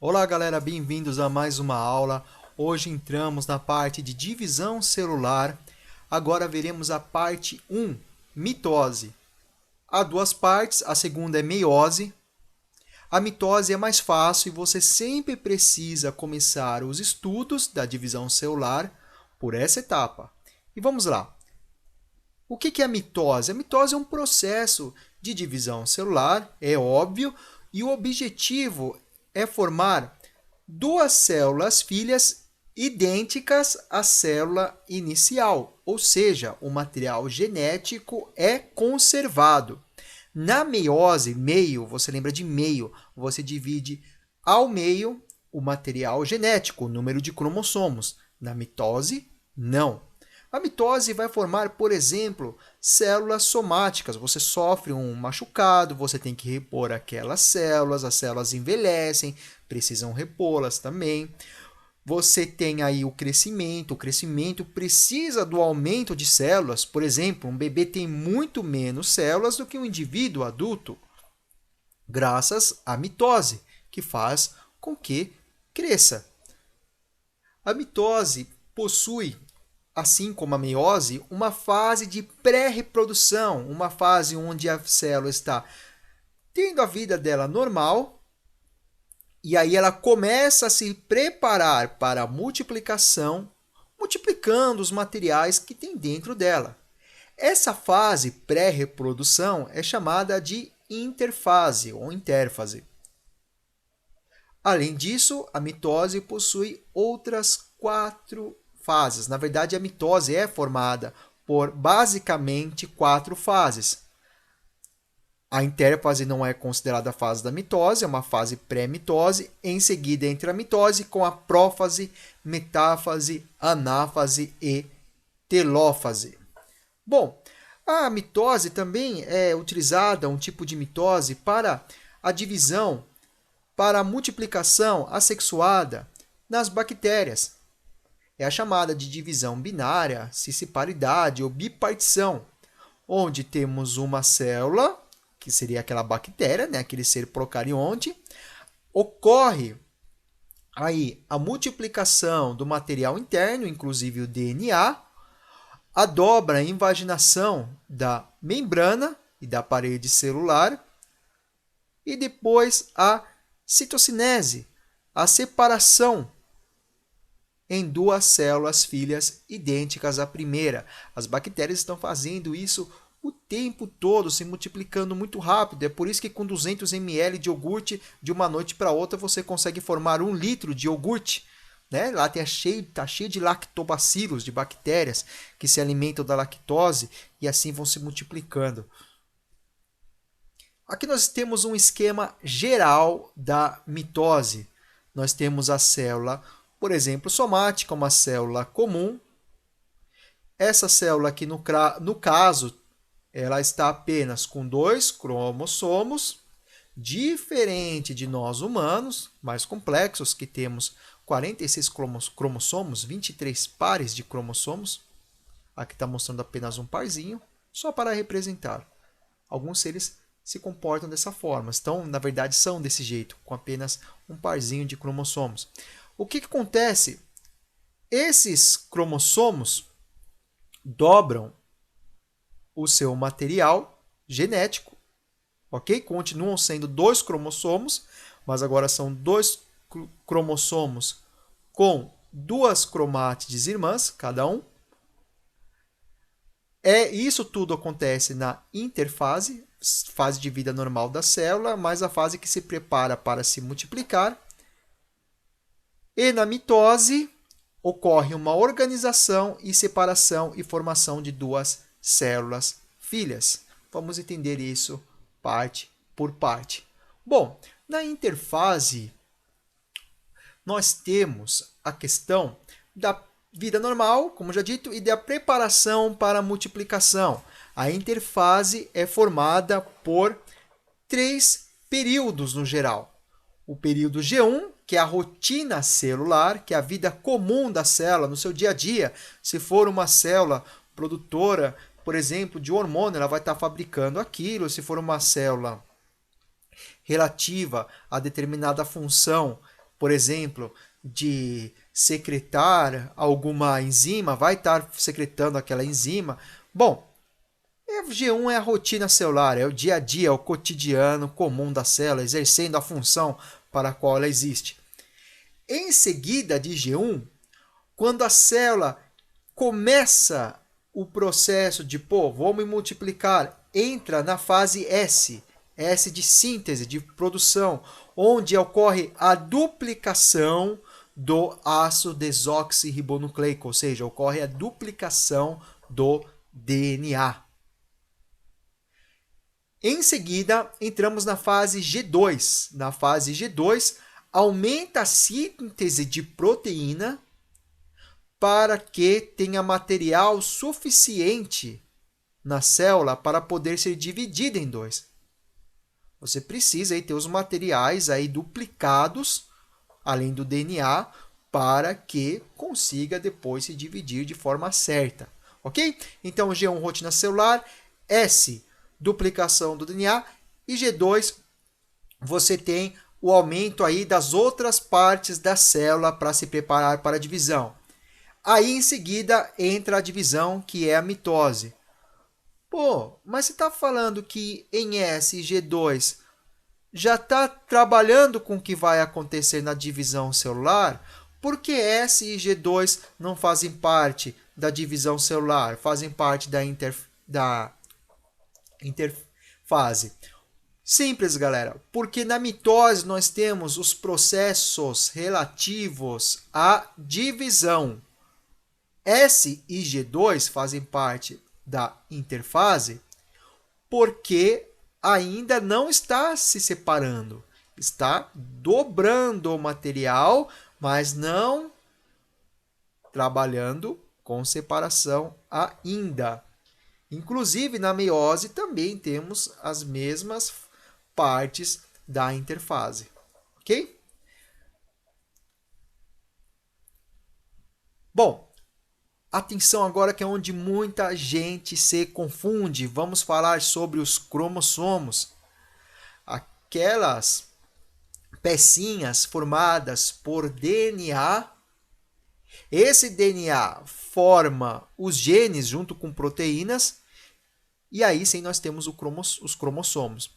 Olá galera, bem-vindos a mais uma aula. Hoje entramos na parte de divisão celular. Agora veremos a parte 1, mitose. Há duas partes, a segunda é meiose. A mitose é mais fácil e você sempre precisa começar os estudos da divisão celular por essa etapa. E vamos lá. O que é a mitose? A mitose é um processo de divisão celular, é óbvio, e o objetivo é formar duas células filhas idênticas à célula inicial, ou seja, o material genético é conservado. Na meiose, meio, você lembra de meio, você divide ao meio o material genético, o número de cromossomos. Na mitose, não. A mitose vai formar, por exemplo, células somáticas. Você sofre um machucado, você tem que repor aquelas células, as células envelhecem, precisam repô-las também. Você tem aí o crescimento precisa do aumento de células. Por exemplo, um bebê tem muito menos células do que um indivíduo adulto, graças à mitose, que faz com que cresça. A mitose possui, assim como a meiose, uma fase de pré-reprodução, uma fase onde a célula está tendo a vida dela normal, e aí ela começa a se preparar para a multiplicação, multiplicando os materiais que tem dentro dela. Essa fase pré-reprodução é chamada de interfase ou intérfase. Além disso, a mitose possui outras 4 fases. Na verdade, a mitose é formada por basicamente 4 fases. A intérfase não é considerada a fase da mitose, é uma fase pré-mitose. Em seguida, entra a mitose com a prófase, metáfase, anáfase e telófase. Bom, a mitose também é utilizada, um tipo de mitose, para a divisão, para a multiplicação assexuada nas bactérias. É a chamada de divisão binária, cisparidade ou bipartição, onde temos uma célula, que seria aquela bactéria, né, aquele ser procarionte, ocorre aí a multiplicação do material interno, inclusive o DNA, a dobra, a invaginação da membrana e da parede celular, e depois a citocinese, a separação em duas células filhas idênticas à primeira. As bactérias estão fazendo isso o tempo todo, se multiplicando muito rápido. É por isso que com 200 ml de iogurte, de uma noite para outra, você consegue formar 1 litro de iogurte. Né? Lá está cheio de lactobacilos, de bactérias que se alimentam da lactose e assim vão se multiplicando. Aqui nós temos um esquema geral da mitose. Nós temos a célula, por exemplo, somática, uma célula comum. Essa célula aqui, no caso, ela está apenas com 2 cromossomos, diferente de nós humanos, mais complexos, que temos 46 cromossomos, 23 pares de cromossomos. Aqui está mostrando apenas um parzinho, só para representar. Alguns seres se comportam dessa forma, na verdade, são desse jeito, com apenas um parzinho de cromossomos. O que acontece? Esses cromossomos dobram o seu material genético, ok? Continuam sendo 2 cromossomos, mas agora são 2 cromossomos com 2 cromátides irmãs, cada um. Isso tudo acontece na interfase, fase de vida normal da célula, mas a fase que se prepara para se multiplicar. E na mitose ocorre uma organização e separação e formação de 2 células filhas. Vamos entender isso parte por parte. Bom, na interfase, nós temos a questão da vida normal, como já dito, e da preparação para a multiplicação. A interfase é formada por 3 períodos no geral. O período G1, que é a rotina celular, que é a vida comum da célula no seu dia a dia. Se for uma célula produtora, por exemplo, de hormônio, ela vai estar fabricando aquilo. Se for uma célula relativa a determinada função, por exemplo, de secretar alguma enzima, vai estar secretando aquela enzima. Bom, G1 é a rotina celular, é o dia a dia, é o cotidiano comum da célula, exercendo a função para a qual ela existe. Em seguida de G1, quando a célula começa o processo de, vamos multiplicar, entra na fase S, S de síntese, de produção, onde ocorre a duplicação do ácido desoxirribonucleico, ou seja, ocorre a duplicação do DNA. Em seguida, entramos na fase G2. Na fase G2, aumenta a síntese de proteína para que tenha material suficiente na célula para poder ser dividida em dois. Você precisa aí ter os materiais aí duplicados, além do DNA, para que consiga depois se dividir de forma certa. Ok? Então, G1, rotina celular, S, duplicação do DNA, e G2, você tem o aumento aí das outras partes da célula para se preparar para a divisão. Aí, em seguida, entra a divisão, que é a mitose. Mas você está falando que em S e G2 já está trabalhando com o que vai acontecer na divisão celular? Por que S e G2 não fazem parte da divisão celular, fazem parte da interfase? Simples, galera, porque na mitose nós temos os processos relativos à divisão. S e G2 fazem parte da interfase porque ainda não está se separando. Está dobrando o material, mas não trabalhando com separação ainda. Inclusive, na meiose também temos as mesmas partes da interfase. Ok? Bom, atenção agora que é onde muita gente se confunde. Vamos falar sobre os cromossomos. Aquelas pecinhas formadas por DNA. Esse DNA forma os genes junto com proteínas. E aí sim nós temos os cromossomos.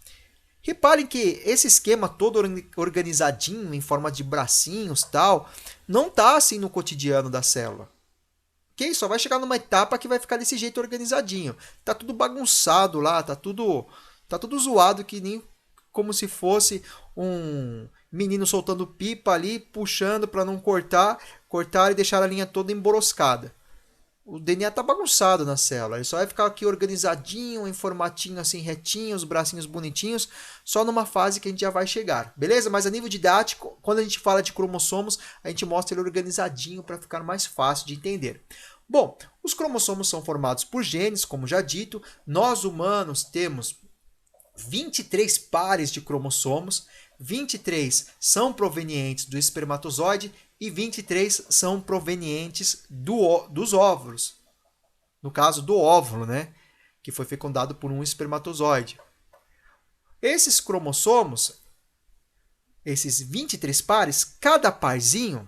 Reparem que esse esquema todo organizadinho, em forma de bracinhos tal, não está assim no cotidiano da célula. Ok? Só vai chegar numa etapa que vai ficar desse jeito organizadinho. Tá tudo bagunçado lá, tá tudo zoado, que nem como se fosse um menino soltando pipa ali, puxando para não cortar e deixar a linha toda emboroscada. O DNA tá bagunçado na célula, ele só vai ficar aqui organizadinho, em formatinho assim retinho, os bracinhos bonitinhos, só numa fase que a gente já vai chegar, beleza? Mas a nível didático, quando a gente fala de cromossomos, a gente mostra ele organizadinho para ficar mais fácil de entender. Bom, os cromossomos são formados por genes, como já dito. Nós humanos temos 23 pares de cromossomos, 23 são provenientes do espermatozoide e 23 são provenientes dos óvulos. No caso do óvulo, né? Que foi fecundado por um espermatozoide. Esses cromossomos, esses 23 pares, cada parzinho,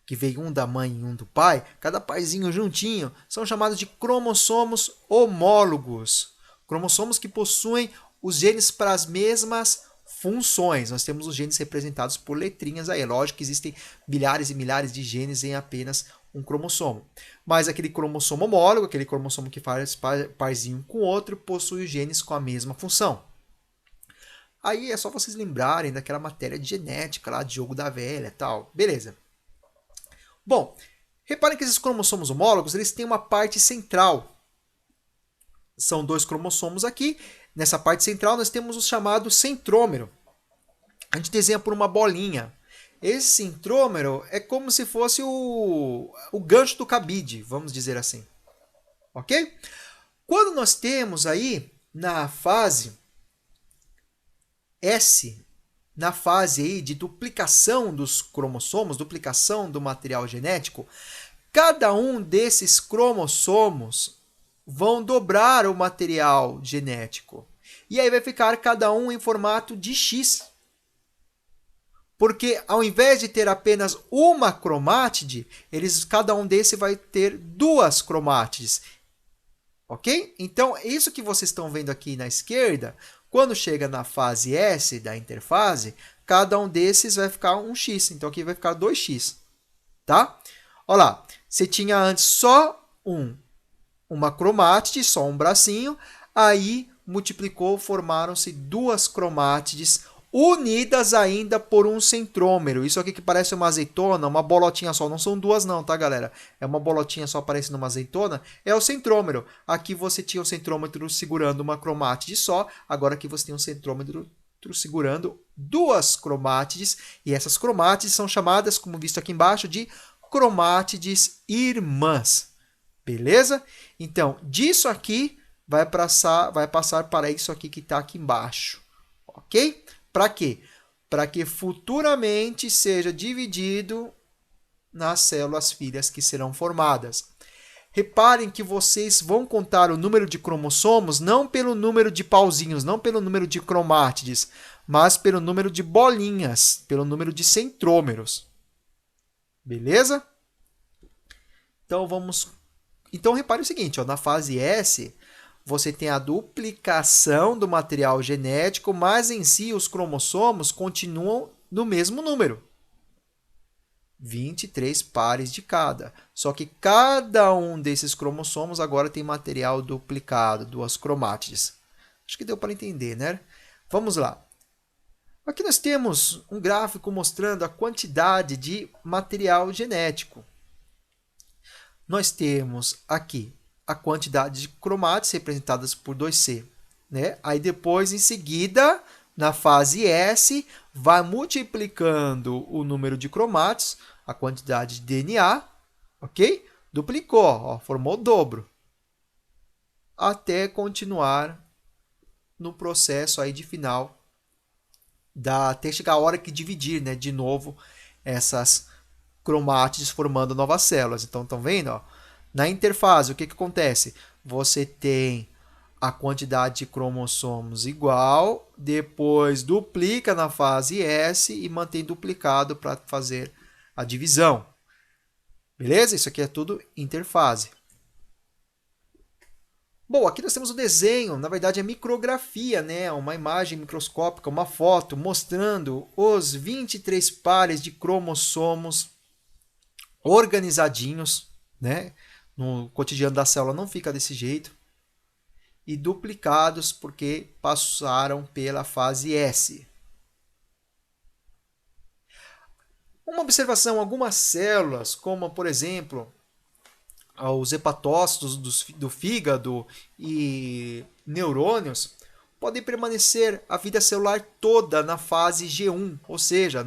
que veio um da mãe e um do pai, cada parzinho juntinho, são chamados de cromossomos homólogos. Cromossomos que possuem os genes para as mesmas funções. Nós temos os genes representados por letrinhas aí. É lógico que existem milhares e milhares de genes em apenas um cromossomo. Mas aquele cromossomo homólogo, aquele cromossomo que faz parzinho com o outro, possui os genes com a mesma função. Aí é só vocês lembrarem daquela matéria de genética lá, de Diogo da Velha e tal. Beleza. Bom, reparem que esses cromossomos homólogos, eles têm uma parte central. São 2 cromossomos aqui. Nessa parte central nós temos o chamado centrômero. A gente desenha por uma bolinha. Esse centrômero é como se fosse o gancho do cabide, vamos dizer assim. Ok? Quando nós temos aí na fase S, na fase aí de duplicação dos cromossomos, duplicação do material genético, cada um desses cromossomos vão dobrar o material genético. E aí vai ficar cada um em formato de X. Porque ao invés de ter apenas uma cromátide, cada um desses vai ter duas cromátides. Ok? Então, isso que vocês estão vendo aqui na esquerda, quando chega na fase S da interfase, cada um desses vai ficar um x. Então, aqui vai ficar 2x. Tá? Olha lá, você tinha antes só uma cromátide, só um bracinho, aí multiplicou, formaram-se duas cromátides unidas ainda por um centrômero. Isso aqui que parece uma azeitona, uma bolotinha só. Não são duas não, tá, galera? É uma bolotinha só parecendo uma azeitona. É o centrômero. Aqui você tinha um centrômetro segurando uma cromátide só. Agora aqui você tem um centrômetro segurando duas cromátides. E essas cromátides são chamadas, como visto aqui embaixo, de cromátides irmãs. Beleza? Então, disso aqui vai passar para isso aqui que está aqui embaixo. Ok? Para quê? Para que futuramente seja dividido nas células filhas que serão formadas. Reparem que vocês vão contar o número de cromossomos não pelo número de pauzinhos, não pelo número de cromátides, mas pelo número de bolinhas, pelo número de centrômeros. Beleza? Então repare o seguinte, ó, na fase S, você tem a duplicação do material genético, mas em si os cromossomos continuam no mesmo número. 23 pares de cada. Só que cada um desses cromossomos agora tem material duplicado, duas cromátides. Acho que deu para entender, né? Vamos lá. Aqui nós temos um gráfico mostrando a quantidade de material genético. Nós temos aqui a quantidade de cromátides representadas por 2C. Né? Aí depois, em seguida, na fase S, vai multiplicando o número de cromátides, a quantidade de DNA, ok? Duplicou, ó, formou o dobro. Até continuar no processo aí de final, até chegar a hora que dividir, né, de novo essas cromátides formando novas células. Então, estão vendo? Ó? Na interfase, o que acontece? Você tem a quantidade de cromossomos igual, depois duplica na fase S e mantém duplicado para fazer a divisão. Beleza? Isso aqui é tudo interfase. Bom, aqui nós temos o desenho, na verdade é micrografia, né? Uma imagem microscópica, uma foto mostrando os 23 pares de cromossomos organizadinhos, né? No cotidiano da célula não fica desse jeito. E duplicados porque passaram pela fase S. Uma observação, algumas células, como por exemplo, os hepatócitos do fígado e neurônios, podem permanecer a vida celular toda na fase G1, ou seja,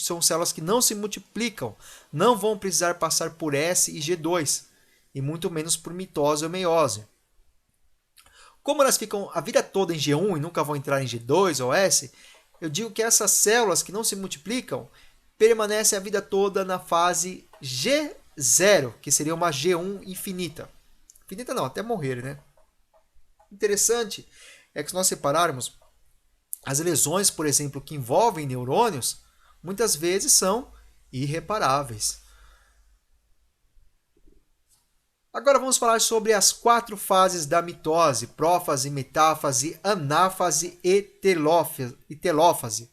são células que não se multiplicam, não vão precisar passar por S e G2, e muito menos por mitose ou meiose. Como elas ficam a vida toda em G1 e nunca vão entrar em G2 ou S, eu digo que essas células que não se multiplicam permanecem a vida toda na fase G0, que seria uma G1 infinita. Infinita não, até morrer, né? Interessante é que se nós separarmos as lesões, por exemplo, que envolvem neurônios, muitas vezes são irreparáveis. Agora vamos falar sobre as 4 fases da mitose: prófase, metáfase, anáfase e telófase.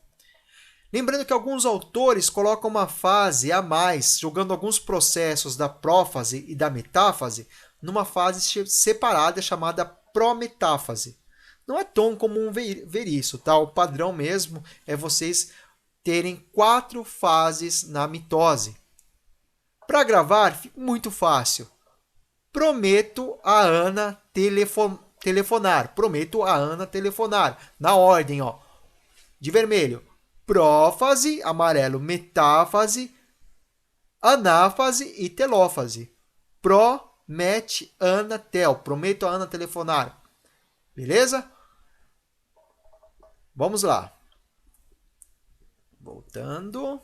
Lembrando que alguns autores colocam uma fase a mais, jogando alguns processos da prófase e da metáfase numa fase separada chamada prometáfase. Não é tão comum ver isso, tá? O padrão mesmo é vocês terem 4 fases na mitose. Para gravar, muito fácil. Prometo a Ana telefonar. Prometo a Ana telefonar. Na ordem, ó. De vermelho, prófase, amarelo, metáfase, anáfase e telófase. Promete Ana tel. Prometo a Ana telefonar. Beleza? Vamos lá. Voltando.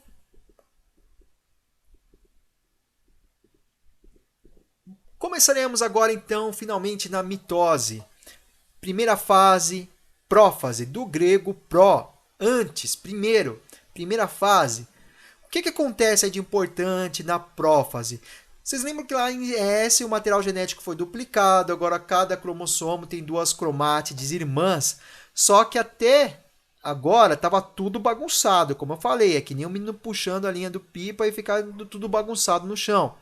Começaremos agora, então, finalmente na mitose. Primeira fase, prófase, do grego pró, antes, primeiro. primeira fase. O que acontece de importante na prófase? Vocês lembram que lá em S o material genético foi duplicado, agora cada cromossomo tem 2 cromátides irmãs, só que até agora estava tudo bagunçado, como eu falei, é que nem um menino puxando a linha do pipa e ficando tudo bagunçado no chão.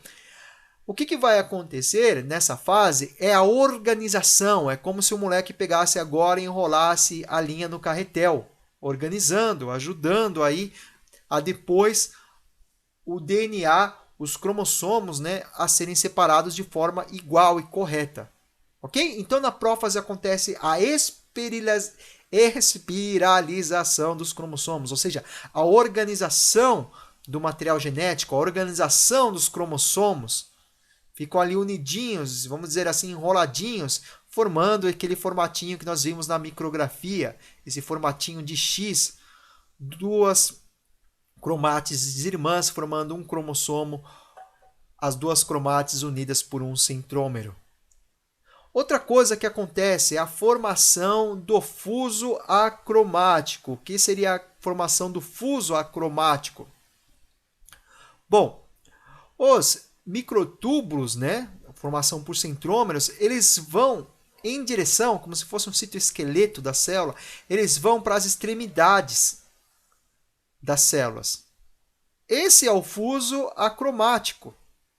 O que vai acontecer nessa fase é a organização, é como se o moleque pegasse agora e enrolasse a linha no carretel, organizando, ajudando aí a depois o DNA, os cromossomos, né, a serem separados de forma igual e correta. Ok? Então na prófase acontece a espiralização dos cromossomos, ou seja, a organização do material genético, a organização dos cromossomos, ficam ali unidinhos, vamos dizer assim, enroladinhos, formando aquele formatinho que nós vimos na micrografia, esse formatinho de X, 2 cromátides irmãs formando um cromossomo, as 2 cromátides unidas por um centrômero. Outra coisa que acontece é a formação do fuso acromático. O que seria a formação do fuso acromático? Bom, os microtúbulos, né, formação por centrômeros, eles vão em direção, como se fosse um citoesqueleto da célula, eles vão para as extremidades das células. Esse é o fuso acromático,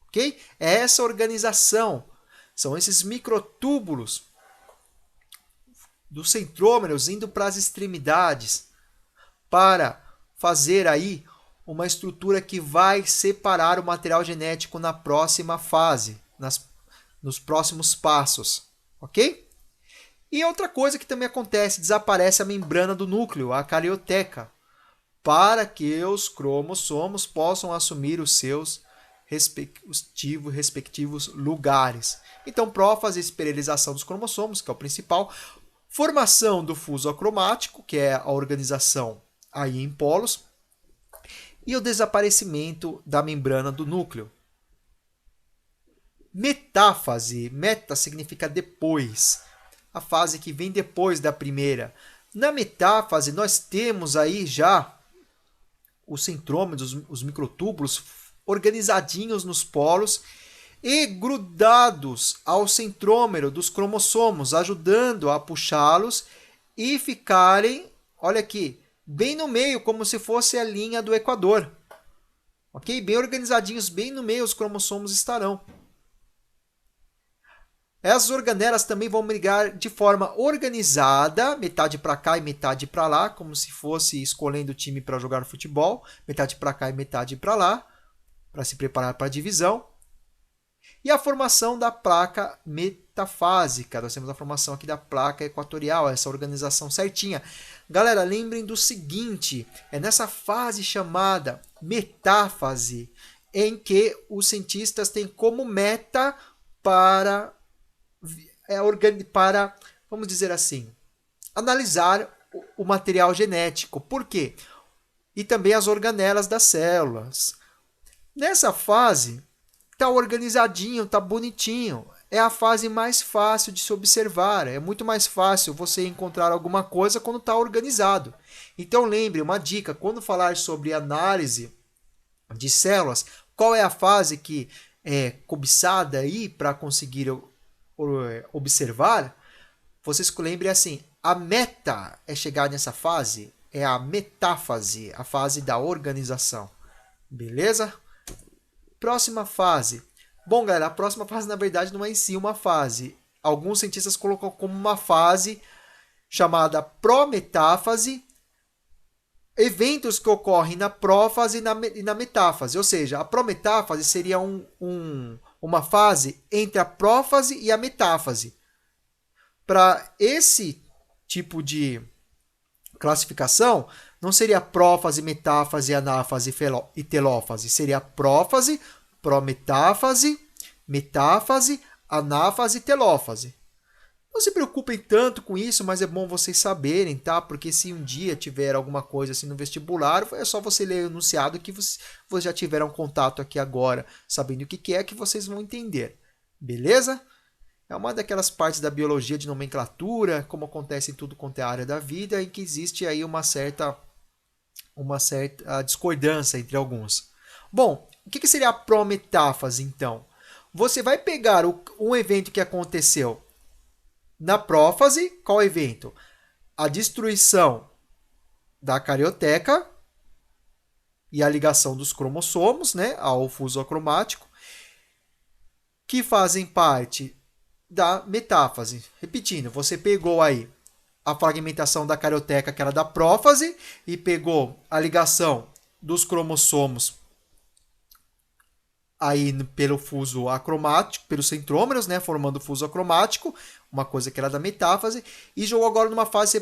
ok? É essa organização. São esses microtúbulos dos centrômeros indo para as extremidades para fazer aí uma estrutura que vai separar o material genético na próxima fase, nos próximos passos, ok? E outra coisa que também acontece, desaparece a membrana do núcleo, a carioteca, para que os cromossomos possam assumir os seus respectivos lugares. Então, prófase, espiralização dos cromossomos, que é o principal, formação do fuso acromático, que é a organização aí em polos, e o desaparecimento da membrana do núcleo. Metáfase, meta significa depois, a fase que vem depois da primeira. Na metáfase, nós temos aí já os centrômeros, os microtúbulos, organizadinhos nos polos e grudados ao centrômero dos cromossomos, ajudando a puxá-los e ficarem, olha aqui, bem no meio, como se fosse a linha do Equador. Ok? Bem organizadinhos, bem no meio os cromossomos estarão. As organelas também vão brigar de forma organizada, metade para cá e metade para lá, como se fosse escolhendo o time para jogar futebol, metade para cá e metade para lá, para se preparar para a divisão. E a formação da placa metafásica. Nós temos a formação aqui da placa equatorial, essa organização certinha. Galera, lembrem do seguinte, é nessa fase chamada metáfase em que os cientistas têm como meta para vamos dizer assim, analisar o material genético. Por quê? E também as organelas das células. Nessa fase, está organizadinho, está bonitinho. É a fase mais fácil de se observar. É muito mais fácil você encontrar alguma coisa quando está organizado. Então lembre, uma dica, quando falar sobre análise de células, qual é a fase que é cobiçada aí para conseguir observar? Vocês lembrem assim, a meta é chegar nessa fase, é a metáfase, a fase da organização. Beleza? Próxima fase. Bom, galera, a próxima fase, na verdade, não é em si uma fase. Alguns cientistas colocam como uma fase chamada prometáfase, eventos que ocorrem na prófase e na metáfase. Ou seja, a prometáfase seria uma fase entre a prófase e a metáfase. Para esse tipo de classificação, não seria prófase, metáfase, anáfase e telófase. Seria prófase, prometáfase, metáfase, anáfase e telófase. Não se preocupem tanto com isso, mas é bom vocês saberem, tá? Porque se um dia tiver alguma coisa assim no vestibular, é só você ler o enunciado que vocês já tiveram contato aqui agora, sabendo o que é, que vocês vão entender. Beleza? É uma daquelas partes da biologia de nomenclatura, como acontece em tudo quanto é área da vida, em que existe aí uma certa uma certa discordância entre alguns. Bom, o que seria a prometáfase, então? Você vai pegar um evento que aconteceu na prófase. Qual evento? A destruição da carioteca e a ligação dos cromossomos, né, ao fuso acromático, que fazem parte da metáfase. Repetindo, você pegou aí a fragmentação da carioteca, que era da prófase, e pegou a ligação dos cromossomos aí pelo fuso acromático, pelos centrômeros, né, formando o fuso acromático, uma coisa que era da metáfase, e jogou agora numa fase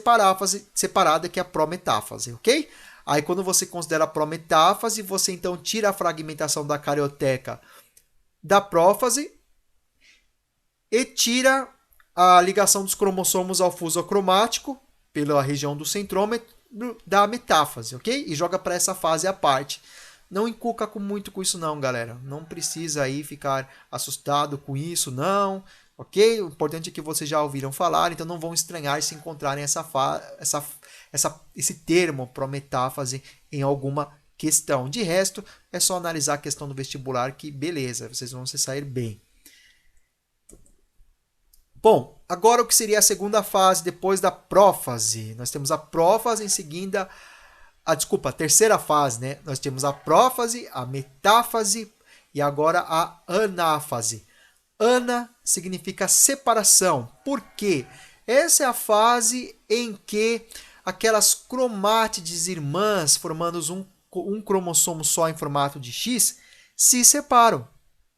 separada, que é a prometáfase, ok? Aí quando você considera a prometáfase, você então tira a fragmentação da carioteca da prófase e tira a ligação dos cromossomos ao fuso acromático pela região do centrômero da metáfase, ok? E joga para essa fase à parte. Não encuca muito com isso não, galera. Não precisa aí ficar assustado com isso, não. Ok? O importante é que vocês já ouviram falar, então não vão estranhar se encontrarem esse termo prometáfase em alguma questão. De resto, é só analisar a questão do vestibular que beleza, vocês vão se sair bem. Bom, agora o que seria a segunda fase depois da prófase? Nós temos a prófase, em seguida a terceira fase, né? Nós temos a prófase, a metáfase e agora a anáfase. Ana significa separação. Por quê? Essa é a fase em que aquelas cromátides irmãs, formando um cromossomo só em formato de X, se separam.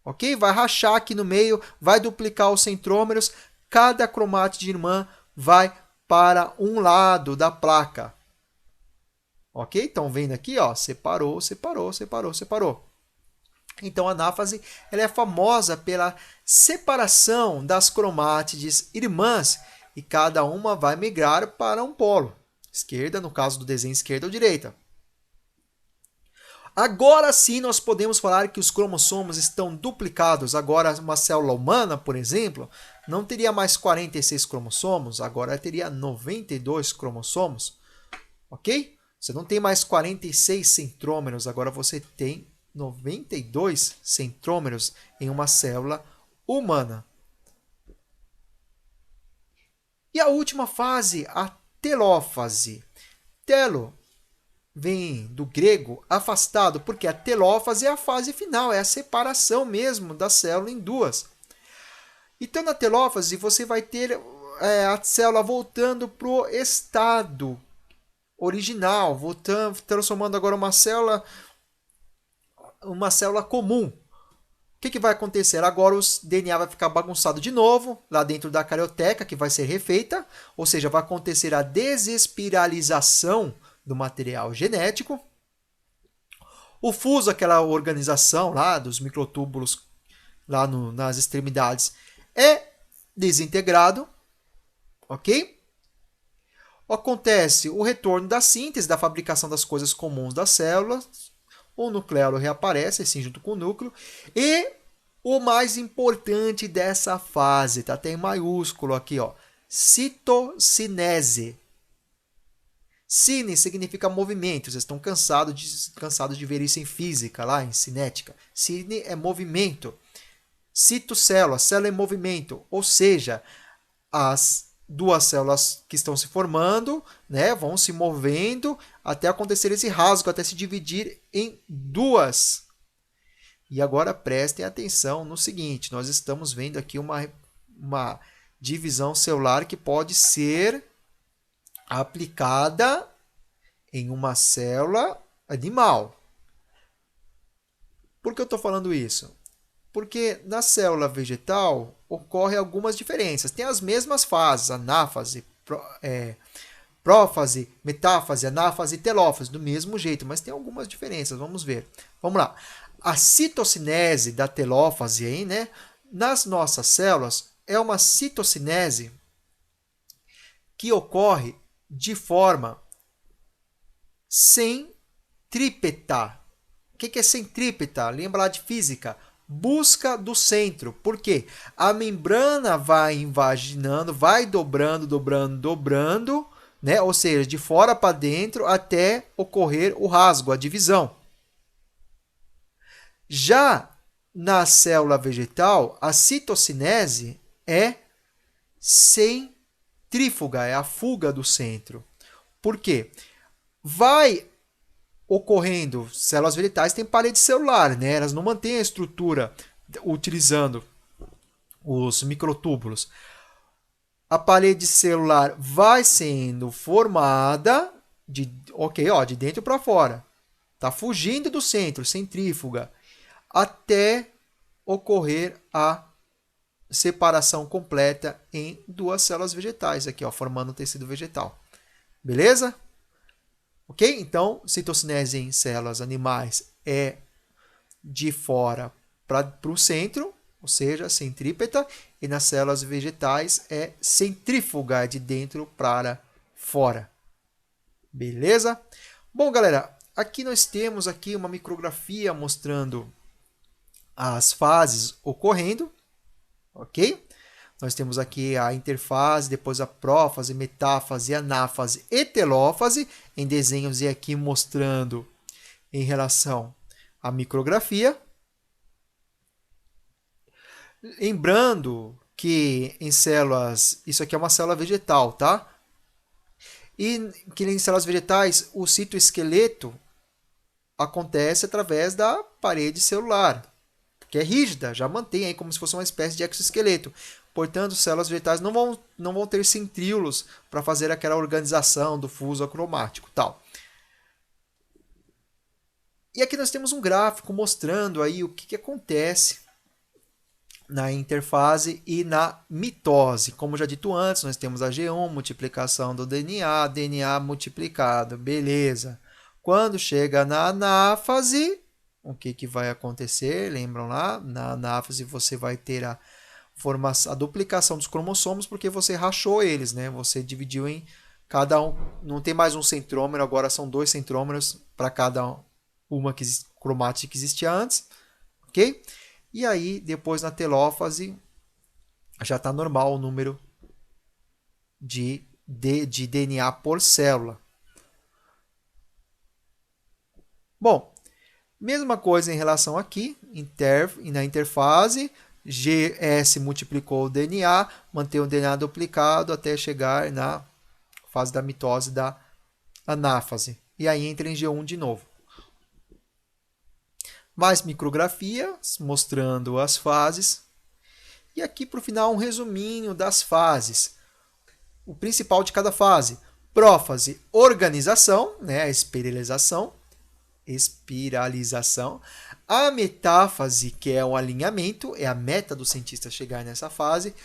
Ok? Vai rachar aqui no meio, vai duplicar os centrômeros, cada cromátide irmã vai para um lado da placa. Ok? Então, vendo aqui, ó, separou, separou, separou, separou. Então, a anáfase ela é famosa pela separação das cromátides irmãs e cada uma vai migrar para um polo. Esquerda, no caso do desenho, esquerda ou direita. Agora sim, nós podemos falar que os cromossomos estão duplicados. Agora, uma célula humana, por exemplo, não teria mais 46 cromossomos, agora teria 92 cromossomos. Ok? Você não tem mais 46 centrômeros, agora você tem 92 centrômeros em uma célula humana. E a última fase, a telófase. Telo vem do grego afastado, porque a telófase é a fase final, é a separação mesmo da célula em duas. Então, na telófase, você vai ter a célula voltando para o estado original, voltando, transformando agora uma célula comum. O que vai acontecer? Agora o DNA vai ficar bagunçado de novo, lá dentro da carioteca, que vai ser refeita, ou seja, vai acontecer a desespiralização do material genético. O fuso, aquela organização lá dos microtúbulos lá nas extremidades, é desintegrado, ok? Acontece o retorno da síntese, da fabricação das coisas comuns das células, o nucleolo reaparece, assim, junto com o núcleo, e o mais importante dessa fase, tá? Tem maiúsculo aqui, ó, citocinese. Cine significa movimento, vocês estão cansados de ver isso em física, lá em cinética. Cine é movimento. Citocélula, célula em movimento, ou seja, as duas células que estão se formando, né, vão se movendo até acontecer esse rasgo, até se dividir em duas. E agora prestem atenção no seguinte, nós estamos vendo aqui uma divisão celular que pode ser aplicada em uma célula animal. Por que eu estou falando isso? Porque na célula vegetal ocorrem algumas diferenças. Tem as mesmas fases, anáfase, prófase, metáfase, anáfase e telófase, do mesmo jeito, mas tem algumas diferenças, vamos ver. Vamos lá. A citocinese da telófase aí, né, nas nossas células é uma citocinese que ocorre de forma centrípeta. O que é centrípeta? Lembra lá de física? Busca do centro. Por quê? A membrana vai invaginando, vai dobrando, dobrando, dobrando, né? Ou seja, de fora para dentro até ocorrer o rasgo, a divisão. Já na célula vegetal, a citocinese é centrífuga, é a fuga do centro. Por quê? Vai ocorrendo, células vegetais têm parede celular, né? Elas não mantêm a estrutura utilizando os microtúbulos. A parede celular vai sendo formada de dentro para fora. Está fugindo do centro, centrífuga, até ocorrer a separação completa em duas células vegetais, aqui, ó, formando o tecido vegetal. Beleza? Ok? Então, citocinese em células animais é de fora para o centro, ou seja, centrípeta, e nas células vegetais é centrífuga, de dentro para fora. Beleza? Bom, galera, aqui nós temos aqui uma micrografia mostrando as fases ocorrendo, ok? Nós temos aqui a interfase, depois a prófase, metáfase, anáfase e telófase, em desenhos e aqui mostrando em relação à micrografia. Lembrando que em células, isso aqui é uma célula vegetal, tá? E que em células vegetais, o citoesqueleto acontece através da parede celular, que é rígida, já mantém aí como se fosse uma espécie de exoesqueleto. Portanto, células vegetais não vão ter centríolos para fazer aquela organização do fuso acromático, tal. E aqui nós temos um gráfico mostrando aí o que acontece na interfase e na mitose. Como já dito antes, nós temos a G1, multiplicação do DNA, DNA multiplicado, beleza. Quando chega na anáfase, o que vai acontecer? Lembram lá? Na anáfase você vai ter a duplicação dos cromossomos porque você rachou eles, né? Você dividiu em cada um, não tem mais um centrômero, agora são 2 centrômeros para cada uma cromática que existia antes, ok? E aí, depois na telófase, já está normal o número de DNA por célula. Bom, mesma coisa em relação aqui, na interfase, GS multiplicou o DNA, mantém o DNA duplicado até chegar na fase da mitose da anáfase. E aí entra em G1 de novo. Mais micrografias mostrando as fases. E aqui para o final um resuminho das fases. O principal de cada fase. Prófase, organização, né, a espiralização. A metáfase, que é o alinhamento, é a meta do cientista chegar nessa fase.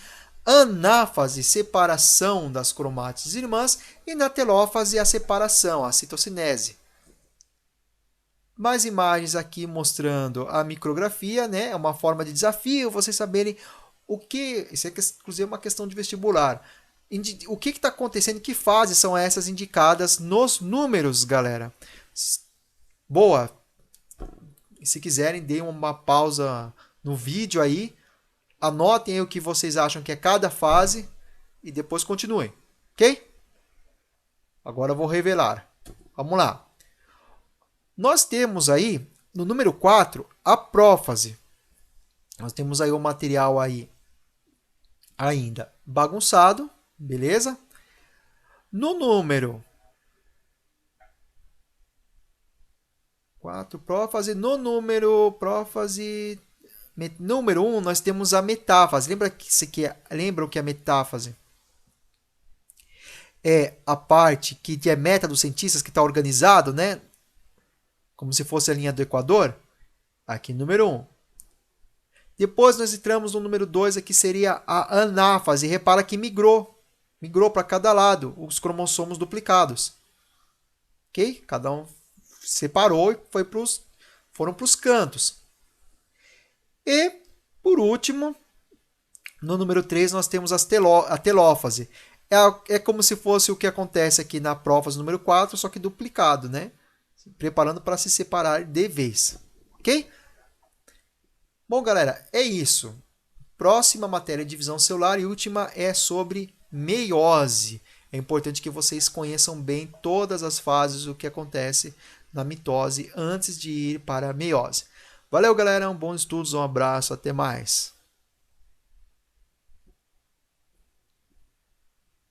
Anáfase, separação das cromátides irmãs. E na telófase, a separação, a citocinese. Mais imagens aqui mostrando a micrografia, né? É uma forma de desafio, vocês saberem o que... Isso é inclusive uma questão de vestibular. O que está acontecendo, que fases são essas indicadas nos números, galera? Boa! Se quiserem, deem uma pausa no vídeo aí. Anotem aí o que vocês acham que é cada fase e depois continuem, ok? Agora eu vou revelar. Vamos lá. Nós temos aí, no número 4, a prófase. Nós temos aí o material aí ainda bagunçado, beleza? No número 4, prófase. No número 1, nós temos a metáfase. Lembram que a metáfase é a parte que é meta dos cientistas, que está organizado, né? Como se fosse a linha do Equador. Aqui, número 1. Depois nós entramos no número 2, que seria a anáfase. Repara que migrou para cada lado os cromossomos duplicados. Ok? Cada um separou e foram para os cantos. E, por último, no número 3, nós temos a telófase. É como se fosse o que acontece aqui na prófase número 4, só que duplicado, né? Preparando para se separar de vez. Ok? Bom, galera, é isso. Próxima matéria, divisão celular, e última é sobre meiose. É importante que vocês conheçam bem todas as fases do que acontece na mitose antes de ir para a meiose. Valeu, galera, bons estudos, um abraço, até mais.